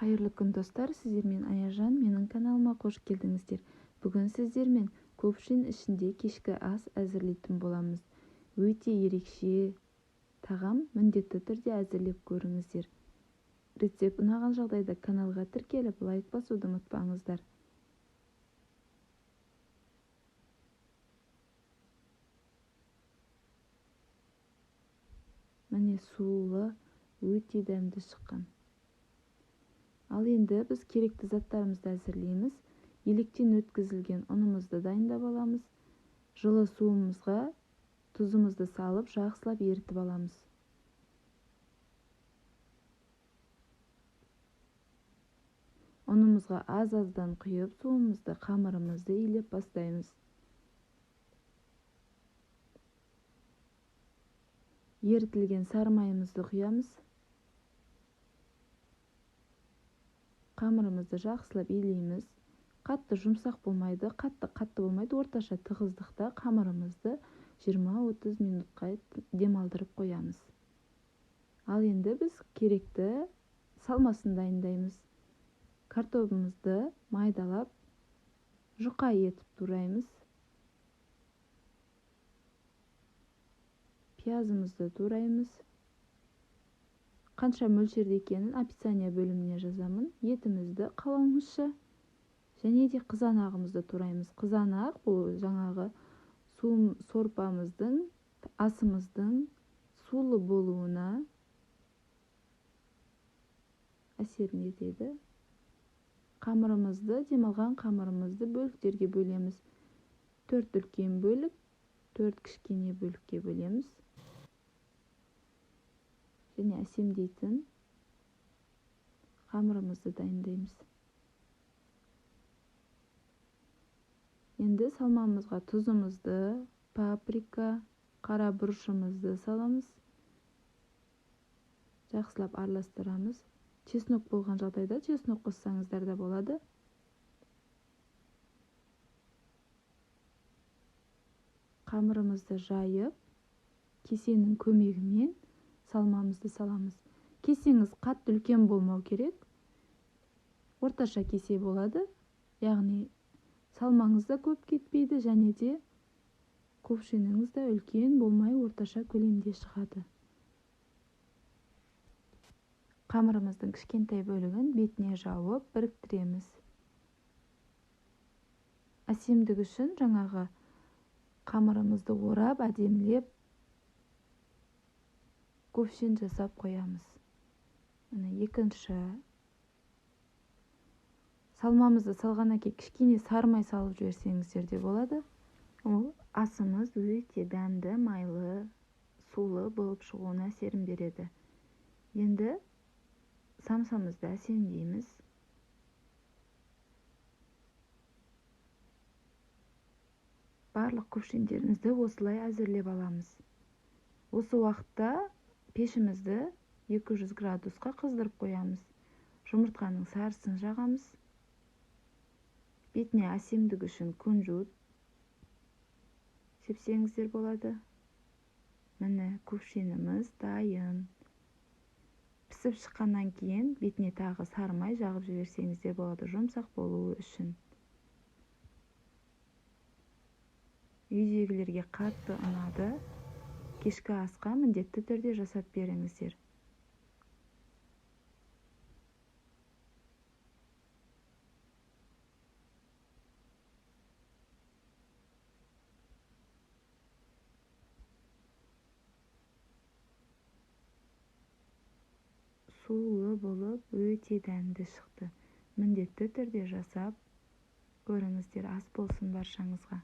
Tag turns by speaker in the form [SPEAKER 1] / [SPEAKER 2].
[SPEAKER 1] Қайырлы күн достар, сіздермен Аяжан, менің каналыма қош келдіңіздер. Бүгін сіздермен көпшін ішінде кешкі ас әзірлейтін боламыз. Өте ерекше тағам, міндетті түрде әзірлеп көріңіздер. Рецепт ұнаған жағдайда каналға тіркеліп, лайк басуды ұмытпаңыздар. Міне сулы, өте дәмді шыққан. Ал енді біз керекті заттарымызды әзірлейміз. Електен өткізілген ұнымызды дайындап аламыз. Жылы суымызға тұзымызды салып, жақсылап ерітіп аламыз. Ұнымызға аз-аздан құйып, суымызды, қамырымызды илеп бастаймыз. Ерітілген сары майымызды құямыз. Қамырымызды жақсылап илейміз. Қатты жұмсақ болмайды, қатты болмайды, орташа тығыздықта қамырымызды 20-30 минутқа демалдырып қоямыз. Ал енді біз керекті салмасын дайындаймыз. Картобымызды майдалап, жұқа етіп тураймыз. Пиязымызды тураймыз. Қанша мөлшерде екенін описание бөліміне жазамын. Етімізді қалауыңызша. Және де қызанағымызды тураймыз. Қызанақ бұл жаңағы сорпамыздың, асымыздың сулы болуына әсерін етеді. Қамырымызды, демалған қамырымызды бөліктерге бөлеміз. 4 үлкен бөлік, 4 кішкене бөлікке бөлеміз. Және әсемдейтін қамырымызды дайындаймыз. Енді салмамызға тұзымызды, паприка, қара бұрышымызды саламыз. Жақсылап араластырамыз. Чеснок болған жағдайда чеснок қоссаңыздар да болады. Қамырымызды жайып, кесенің көмегімен салмамызды саламыз. Кесеңіз қатты үлкен болмау керек. Орташа кесе болады. Яғни салмаңыз да көп кетпейді, және де көпшініңіз де үлкен болмай орташа көлемде шығады. Қамырымыздың кішкентай бөлігін бетіне жауып біріктіреміз. Әсемдік үшін жаңағы қамырымызды орап, әдемілеп көпшін жасап қоямыз. Екінші салмамызды салғаннан кейін кішкене сары май салып жіберсеңіздер де болады. Ол асымыз өте дәмді, майлы, сулы болып шығуына әсерін береді. Енді самсамызды әсемдейміз. Барлық көпшіндерімізді осылай әзірлеп аламыз. Осы уақытта пешімізді 200 градусқа қыздырып қоямыз. Жұмыртқаның сарысын жағамыз. Бетіне әсемдік үшін күнжіт сепсеңіздер болады. Міне көпшініміз дайын. Пісіп шыққаннан кейін бетіне тағы сары май жағып жіберсеңіздер болады, жұмсақ болуы үшін. Үйдегілерге қатты ұнады. Кешкі асқа міндетті түрде жасап беріңіздер. Сулы болып, өте дәмді шықты. Міндетті түрде жасап көріңіздер, ас болсын баршаңызға.